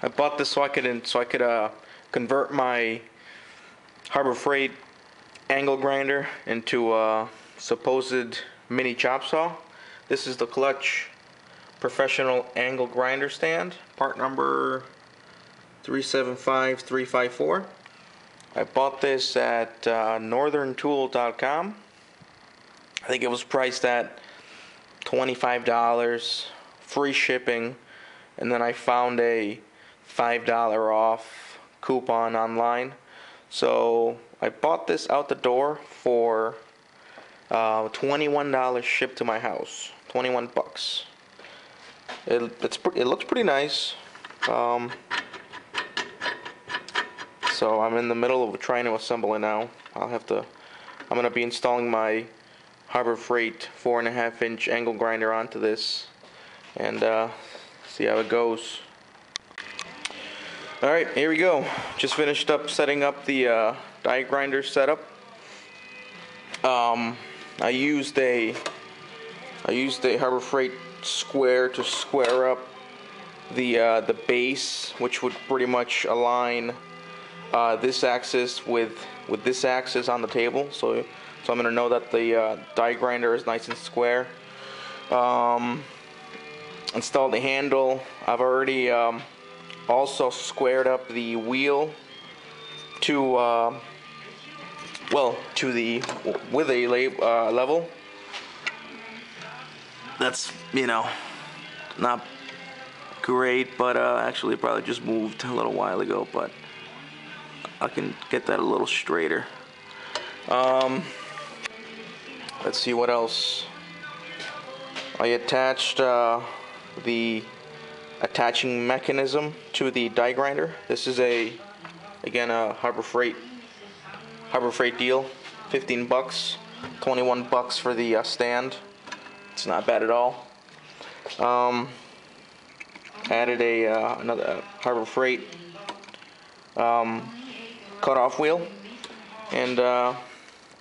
I bought this so I could convert my Harbor Freight angle grinder into a supposed mini chop saw. This is the Klutch professional angle grinder stand, part number 375354. I bought this at northerntool.com. I think it was priced at $25, free shipping, and then I found a $5 off coupon online. So I bought this out the door for $21 shipped to my house. 21 bucks. It looks pretty nice. So I'm in the middle of trying to assemble it now. I'm gonna be installing my Harbor Freight 4.5-inch angle grinder onto this and see how it goes. Alright, here we go. Just finished up setting up the die grinder setup. I used a Harbor Freight square to square up the base, which would pretty much align this axis with this axis on the table. So I'm going to know that the die grinder is nice and square. Installed the handle. I've already also squared up the wheel to with a level. That's, not great, but actually probably just moved a little while ago, but I can get that a little straighter. Let's see what else. I attached the attaching mechanism to the die grinder. This is again a Harbor Freight deal. 15 bucks, 21 bucks for the stand. It's not bad at all. Added another Harbor Freight cutoff wheel, and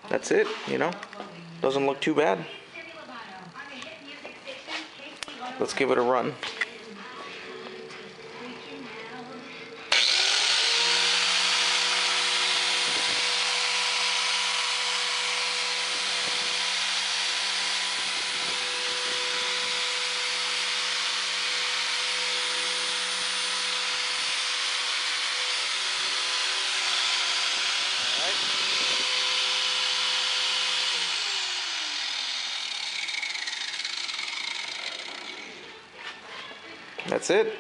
that's it. Doesn't look too bad. Let's give it a run. That's it.